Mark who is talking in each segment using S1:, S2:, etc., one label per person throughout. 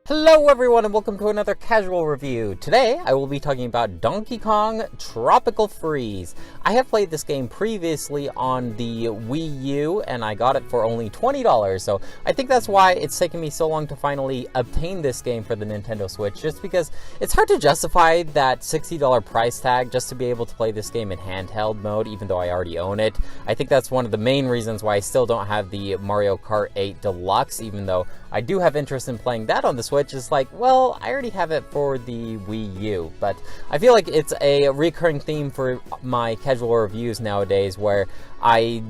S1: Hello everyone and welcome to another casual review. Today I will be talking about Donkey Kong Tropical Freeze. I have played this game previously on the Wii U and I got it for only $20, so I think that's why it's taken me so long to finally obtain this game for the Nintendo Switch, just because it's hard to justify that $60 price tag just to be able to play this game in handheld mode, even though I already own it. I think that's one of the main reasons why I still don't have the Mario Kart 8 Deluxe, even though I do have interest in playing that on the Switch. Is like, well, I already have it for the Wii U, but I feel like it's a recurring theme for my casual reviews nowadays where I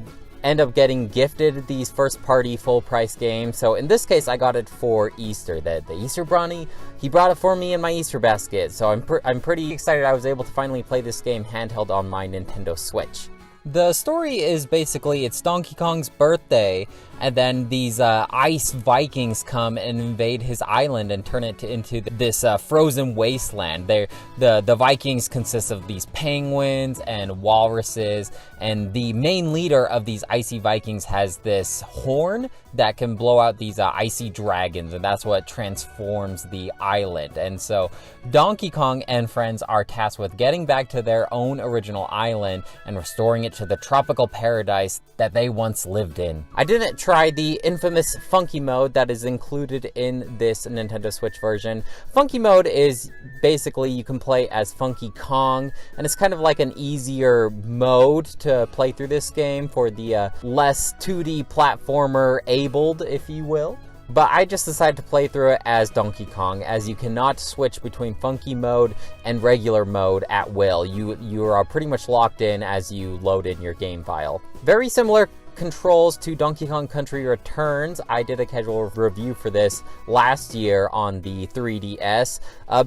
S1: end up getting gifted these first-party full-price games. So in this case, I got it for Easter. The Easter Brownie, he brought it for me in my Easter basket, so I'm pretty excited I was able to finally play this game handheld on my Nintendo Switch. The story is basically, it's Donkey Kong's birthday, and then these ice Vikings come and invade his island and turn it into this frozen wasteland. The Vikings consist of these penguins and walruses, and the main leader of these icy Vikings has this horn that can blow out these icy dragons, and that's what transforms the island. And so Donkey Kong and friends are tasked with getting back to their own original island and restoring it to the tropical paradise that they once lived in. I didn't try the infamous Funky Mode that is included in this Nintendo Switch version. Funky Mode is basically you can play as Funky Kong, and it's kind of like an easier mode to play through this game for the less 2D platformer abled, if you will. But I just decided to play through it as Donkey Kong, as you cannot switch between Funky Mode and regular mode at will. You are pretty much locked in as you load in your game file. Very similar controls to Donkey Kong Country Returns. I did a casual review for this last year on the 3DS.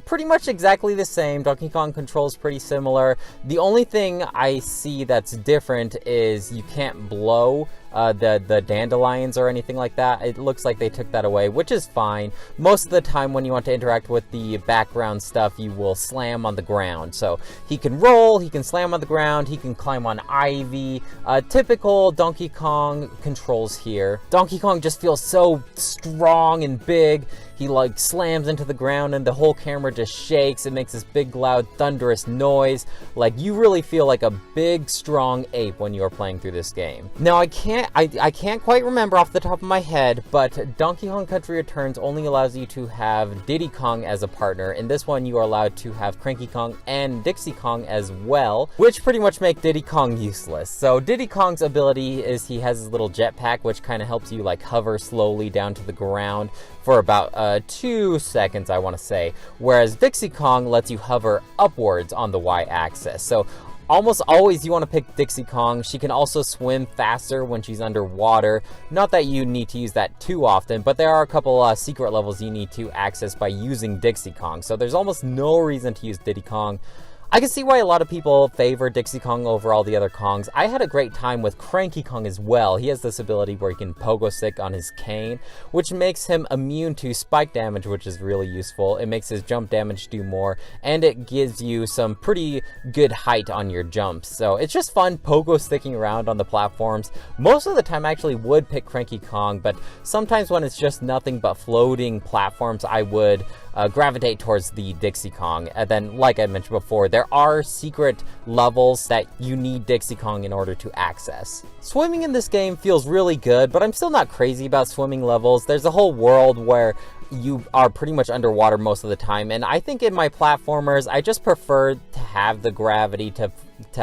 S1: Pretty much exactly the same. Donkey Kong controls pretty similar. The only thing I see that's different is you can't blow the dandelions or anything like that. It looks like they took that away, which is fine. Most of the time when you want to interact with the background stuff, you will slam on the ground. So he can roll, he can slam on the ground, he can climb on ivy. Typical Donkey Kong controls here. Donkey Kong just feels so strong and big. He like slams into the ground and the whole camera just shakes. It makes this big loud thunderous noise. Like you really feel like a big strong ape when you are playing through this game. Now I can't quite remember off the top of my head, but Donkey Kong Country Returns only allows you to have Diddy Kong as a partner. In this one you are allowed to have Cranky Kong and Dixie Kong as well, which pretty much make Diddy Kong useless. So Diddy Kong's ability is he has his little jetpack, which kind of helps you like hover slowly down to the ground for about 2 seconds, I want to say, whereas Dixie Kong lets you hover upwards on the Y-axis. So almost always you want to pick Dixie Kong. She can also swim faster when she's underwater. Not that you need to use that too often, but there are a couple secret levels you need to access by using Dixie Kong. So there's almost no reason to use Diddy Kong. I can see why a lot of people favor Dixie Kong over all the other Kongs. I had a great time with Cranky Kong as well. He has this ability where he can pogo stick on his cane, which makes him immune to spike damage, which is really useful. It makes his jump damage do more, and it gives you some pretty good height on your jumps. So it's just fun pogo sticking around on the platforms. Most of the time I actually would pick Cranky Kong, but sometimes when it's just nothing but floating platforms, I would gravitate towards the Dixie Kong. And then, like I mentioned before, there are secret levels that you need Dixie Kong in order to access. Swimming in this game feels really good, but I'm still not crazy about swimming levels. There's a whole world where you are pretty much underwater most of the time, and I think in my platformers, I just prefer to have the gravity, to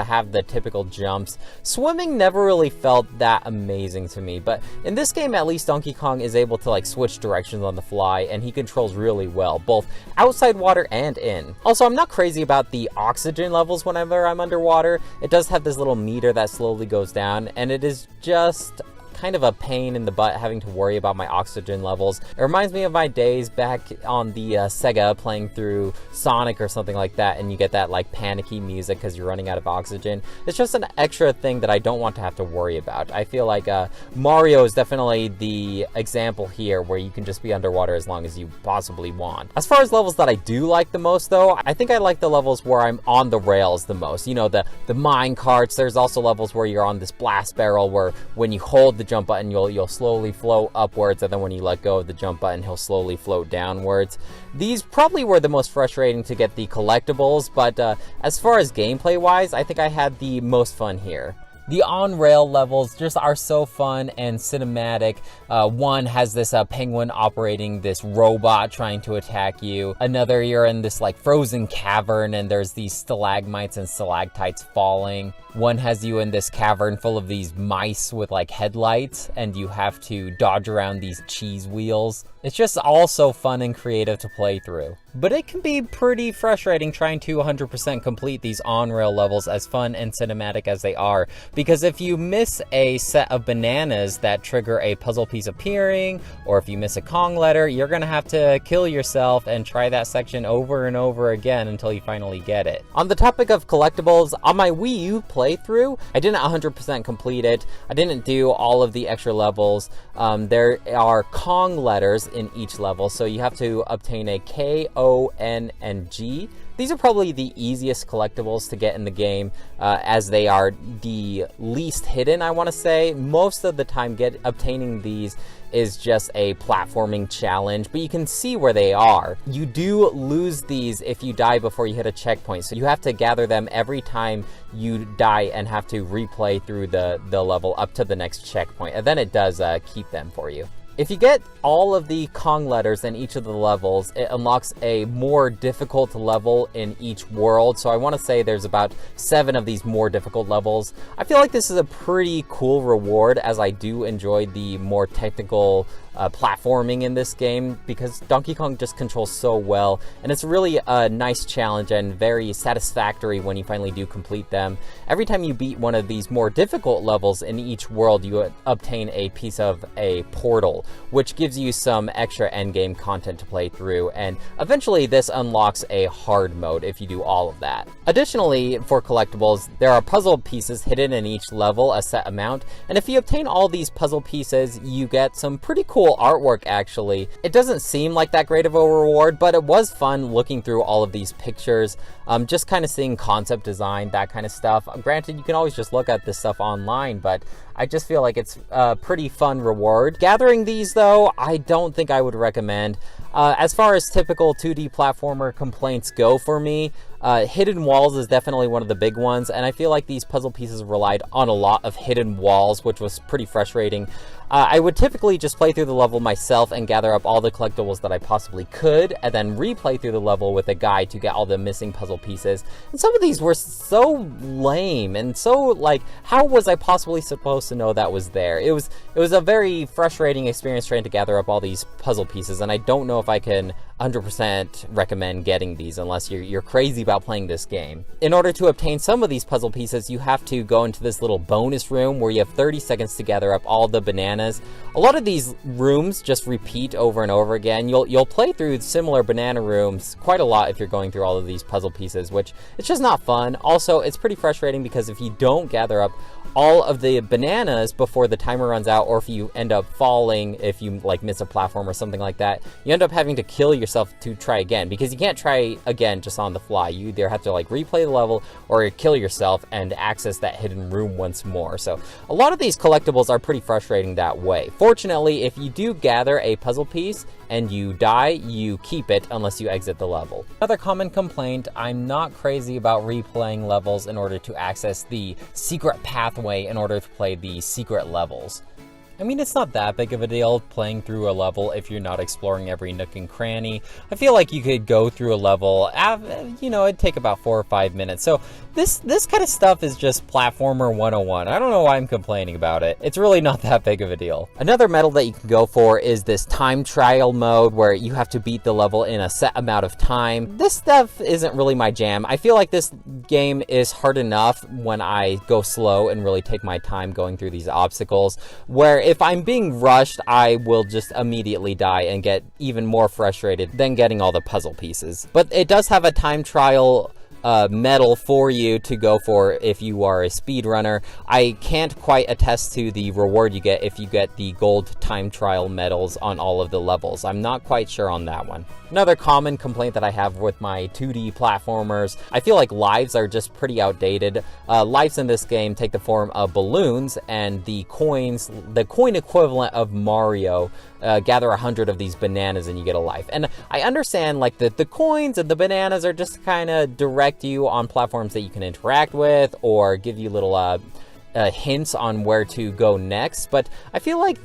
S1: have the typical jumps. Swimming never really felt that amazing to me, but in this game at least Donkey Kong is able to like switch directions on the fly, and he controls really well, both outside water and in. Also, I'm not crazy about the oxygen levels whenever I'm underwater. It does have this little meter that slowly goes down, and it is just kind of a pain in the butt having to worry about my oxygen levels. It reminds me of my days back on the Sega playing through Sonic or something like that, and you get that like panicky music because you're running out of oxygen. It's just an extra thing that I don't want to have to worry about. I feel like Mario is definitely the example here where you can just be underwater as long as you possibly want. As far as levels that I do like the most though, I think I like the levels where I'm on the rails the most. You know, the mine carts. There's also levels where you're on this blast barrel where when you hold the jump button, you'll slowly float upwards, and then when you let go of the jump button, he'll slowly float downwards. These probably were the most frustrating to get the collectibles, but as far as gameplay wise, I think I had the most fun here. The on-rail levels just are so fun and cinematic. One has this penguin operating this robot trying to attack you. Another, you're in this like frozen cavern and there's these stalagmites and stalactites falling. One has you in this cavern full of these mice with like headlights, and you have to dodge around these cheese wheels. It's just all so fun and creative to play through. But it can be pretty frustrating trying to 100% complete these on-rail levels, as fun and cinematic as they are, because if you miss a set of bananas that trigger a puzzle piece appearing, or if you miss a Kong letter, you're gonna have to kill yourself and try that section over and over again until you finally get it. On the topic of collectibles, on my Wii U playthrough, I didn't 100% complete it. I didn't do all of the extra levels. There are Kong letters in each level, so you have to obtain a K, O, N, and G. These are probably the easiest collectibles to get in the game, as they are the least hidden, I want to say. Most of the time obtaining these is just a platforming challenge, but you can see where they are. You do lose these if you die before you hit a checkpoint, so you have to gather them every time you die and have to replay through the level up to the next checkpoint, and then it does keep them for you. If you get all of the Kong letters in each of the levels, it unlocks a more difficult level in each world. So I want to say there's about 7 of these more difficult levels. I feel like this is a pretty cool reward, as I do enjoy the more technical platforming in this game, because Donkey Kong just controls so well, and it's really a nice challenge and very satisfactory when you finally do complete them. Every time you beat one of these more difficult levels in each world, you obtain a piece of a portal, which gives you some extra endgame content to play through, and eventually this unlocks a hard mode if you do all of that. Additionally, for collectibles, there are puzzle pieces hidden in each level, a set amount, and if you obtain all these puzzle pieces, you get some pretty cool artwork actually. It doesn't seem like that great of a reward, but it was fun looking through all of these pictures, just kind of seeing concept design, that kind of stuff. Granted, you can always just look at this stuff online, but I just feel like it's a pretty fun reward. Gathering these though, I don't think I would recommend. As far as typical 2D platformer complaints go for me, hidden walls is definitely one of the big ones, and I feel like these puzzle pieces relied on a lot of hidden walls, which was pretty frustrating. I would typically just play through the level myself and gather up all the collectibles that I possibly could, and then replay through the level with a guide to get all the missing puzzle pieces. And some of these were so lame, and so like, how was I possibly supposed to know that was there? It was a very frustrating experience trying to gather up all these puzzle pieces, and I don't know if I can 100% recommend getting these unless you're crazy about playing this game. In order to obtain some of these puzzle pieces, you have to go into this little bonus room where you have 30 seconds to gather up all the bananas. A lot of these rooms just repeat over and over again. You'll play through similar banana rooms quite a lot if you're going through all of these puzzle pieces, which it's just not fun. Also, it's pretty frustrating because if you don't gather up all of the bananas before the timer runs out, or if you end up falling, if you like miss a platform or something like that, you end up having to kill yourself to try again, because you can't try again just on the fly. You either have to like replay the level or kill yourself and access that hidden room once more. So a lot of these collectibles are pretty frustrating that way. Fortunately, if you do gather a puzzle piece and you die, you keep it unless you exit the level. Another common complaint, I'm not crazy about replaying levels in order to access the secret pathway in order to play the secret levels. I mean, it's not that big of a deal playing through a level if you're not exploring every nook and cranny. I feel like you could go through a level, you know, it'd take about 4 or 5 minutes. So this kind of stuff is just platformer 101. I don't know why I'm complaining about it. It's really not that big of a deal. Another medal that you can go for is this time trial mode where you have to beat the level in a set amount of time. This stuff isn't really my jam. I feel like this game is hard enough when I go slow and really take my time going through these obstacles, where if I'm being rushed, I will just immediately die and get even more frustrated than getting all the puzzle pieces. But it does have a time trial medal for you to go for if you are a speedrunner. I can't quite attest to the reward you get if you get the gold time trial medals on all of the levels. I'm not quite sure on that one. Another common complaint that I have with my 2D platformers, I feel like lives are just pretty outdated. Lives in this game take the form of balloons, and the coins, the coin equivalent of Mario, gather 100 of these bananas and you get a life. And I understand like the coins and the bananas are just kind of direct you on platforms that you can interact with or give you little hints on where to go next, but I feel like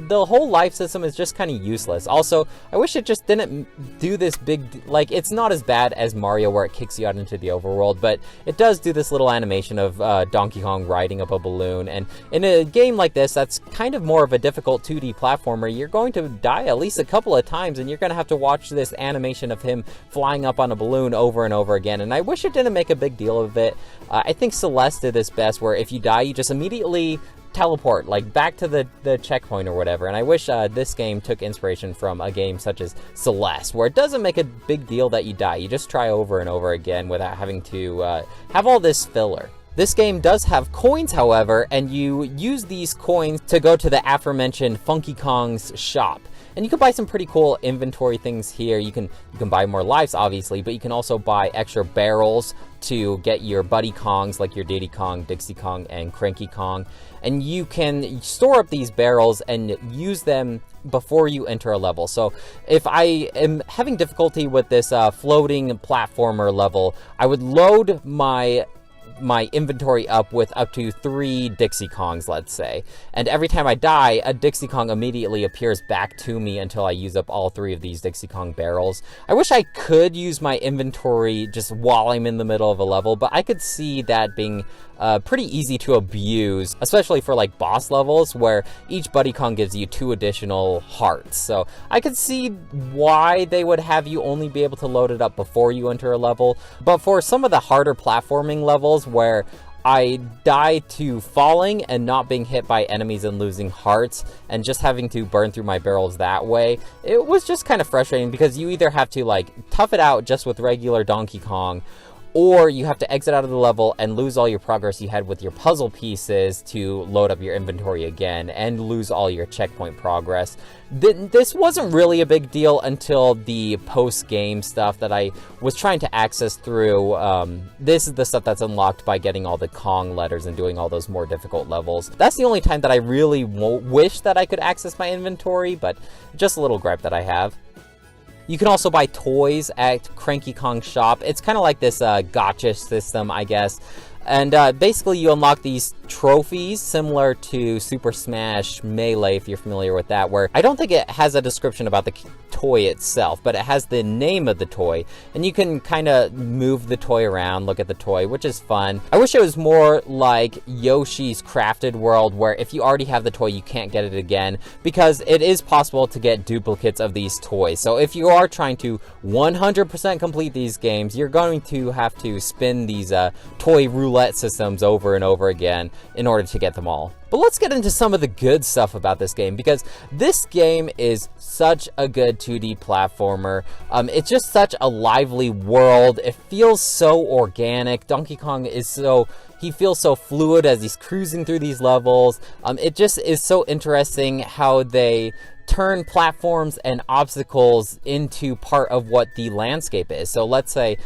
S1: the whole life system is just kind of useless. Also, I wish it just didn't do this big, like, it's not as bad as Mario where it kicks you out into the overworld, but it does do this little animation of Donkey Kong riding up a balloon. And in a game like this, that's kind of more of a difficult 2D platformer, you're going to die at least a couple of times, and you're going to have to watch this animation of him flying up on a balloon over and over again. And I wish it didn't make a big deal of it. I think Celeste did this best, where if you die, you just immediately teleport like back to the checkpoint or whatever. And I wish this game took inspiration from a game such as Celeste, where it doesn't make a big deal that you die. You just try over and over again without having to have all this filler. This game does have coins, however, and you use these coins to go to the aforementioned Funky Kong's shop. And you can buy some pretty cool inventory things here. You can buy more lives, obviously, but you can also buy extra barrels to get your buddy Kongs, like your Diddy Kong, Dixie Kong, and Cranky Kong. And you can store up these barrels and use them before you enter a level. So if I am having difficulty with this floating platformer level, I would load my inventory up with up to 3 Dixie Kongs, let's say. And every time I die, a Dixie Kong immediately appears back to me until I use up all 3 of these Dixie Kong barrels. I wish I could use my inventory just while I'm in the middle of a level, but I could see that being pretty easy to abuse, especially for like boss levels where each Buddy Kong gives you 2 additional hearts. So I could see why they would have you only be able to load it up before you enter a level. But for some of the harder platforming levels where I die to falling and not being hit by enemies and losing hearts and just having to burn through my barrels that way, it was just kind of frustrating because you either have to like tough it out just with regular Donkey Kong, or you have to exit out of the level and lose all your progress you had with your puzzle pieces to load up your inventory again and lose all your checkpoint progress. This wasn't really a big deal until the post-game stuff that I was trying to access through. This is the stuff that's unlocked by getting all the Kong letters and doing all those more difficult levels. That's the only time that I really wish that I could access my inventory, but just a little gripe that I have. You can also buy toys at Cranky Kong's shop. It's kind of like this gacha system, I guess. And basically you unlock these trophies similar to Super Smash Melee, if you're familiar with that, where I don't think it has a description about the toy itself, but it has the name of the toy. And you can kind of move the toy around, look at the toy, which is fun. I wish it was more like Yoshi's Crafted World, where if you already have the toy, you can't get it again, because it is possible to get duplicates of these toys. So if you are trying to 100% complete these games, you're going to have to spin these toy roulette systems over and over again in order to get them all. But let's get into some of the good stuff about this game, because this game is such a good 2D platformer. It's just such a lively world. It feels so organic. Donkey Kong he feels so fluid as he's cruising through these levels. It just is so interesting how they turn platforms and obstacles into part of what the landscape is. So let's say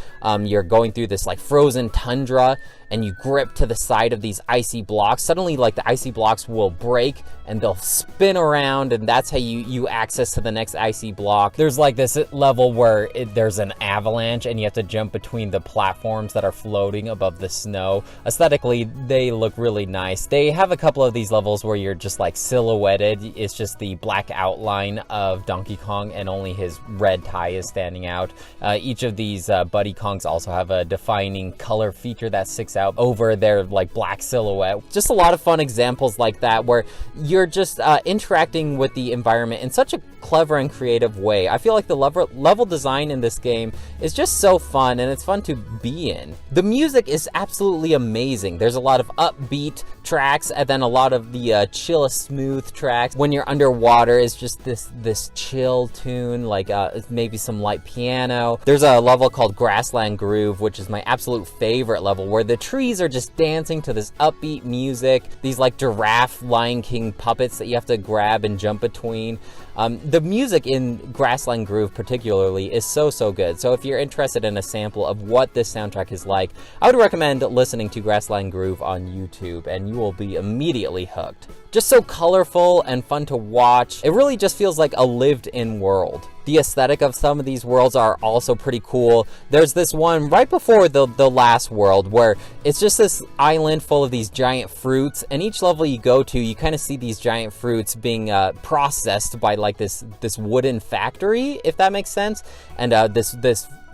S1: you're going through this like frozen tundra and you grip to the side of these icy blocks. Suddenly like the icy blocks will break and they'll spin around, and that's how you access to the next icy block. There's like this level where there's an avalanche and you have to jump between the platforms that are floating above the snow. Aesthetically, they look really nice. They have a couple of these levels where you're just like silhouetted. It's just the black outline of Donkey Kong and only his red tie is standing out. Each of these Buddy Kongs also have a defining color feature that sticks out over their like black silhouette. Just a lot of fun examples like that where you're just interacting with the environment in such a clever and creative way. I feel like the level design in this game is just so fun, and it's fun to be in. The music is absolutely amazing. There's a lot of upbeat tracks, and then a lot of the chill, smooth tracks. When you're underwater, it's just this chill tune, like maybe some light piano. There's a level called Grassland Groove, which is my absolute favorite level, where the trees are just dancing to this upbeat music. These like giraffe Lion King puppets that you have to grab and jump between. The music in Grassland Groove particularly is so good. So if you're interested in a sample of what this soundtrack is like, I would recommend listening to Grassland Groove on YouTube, and you will be immediately hooked. Just so colorful and fun to watch. It really just feels like a lived-in world. The aesthetic of some of these worlds are also pretty cool. There's this one right before the last world where it's just this island full of these giant fruits, and each level you go to, you kind of see these giant fruits being processed by like this wooden factory, if that makes sense. And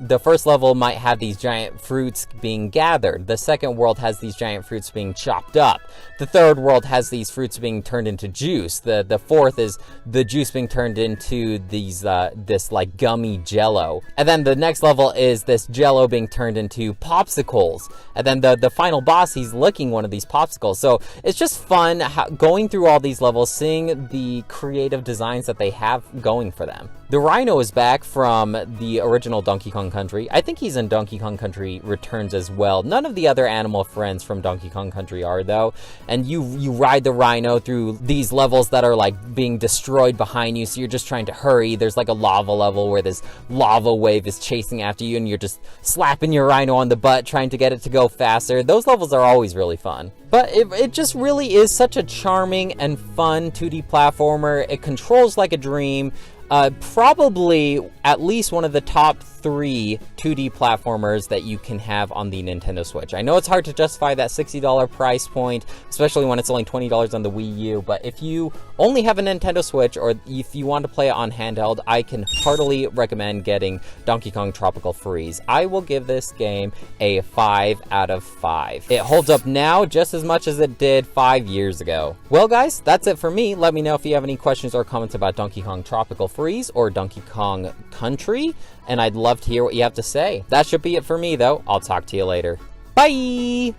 S1: the first level might have these giant fruits being gathered. The second world has these giant fruits being chopped up. The third world has these fruits being turned into juice. The fourth is the juice being turned into these this like gummy jello. And then the next level is this jello being turned into popsicles. And then the final boss, he's licking one of these popsicles. So it's just fun going through all these levels, seeing the creative designs that they have going for them. The rhino is back from the original Donkey Kong Country. I think he's in Donkey Kong Country Returns as well. None of the other animal friends from Donkey Kong Country are, though. And you ride the rhino through these levels that are like being destroyed behind you, so you're just trying to hurry. There's like a lava level where this lava wave is chasing after you, and you're just slapping your rhino on the butt trying to get it to go faster. Those levels are always really fun. But it just really is such a charming and fun 2D platformer. It controls like a dream. Probably at least one of the top 3 2D platformers that you can have on the Nintendo Switch. I know it's hard to justify that $60 price point, especially when it's only $20 on the Wii U, but if you only have a Nintendo Switch, or if you want to play it on handheld, I can heartily recommend getting Donkey Kong Tropical Freeze. I will give this game a 5 out of 5. It holds up now just as much as it did 5 years ago. Well guys, that's it for me. Let me know if you have any questions or comments about Donkey Kong Tropical Freeze or Donkey Kong Country, and I'd love to hear what you have to say. That should be it for me though. I'll talk to you later. Bye!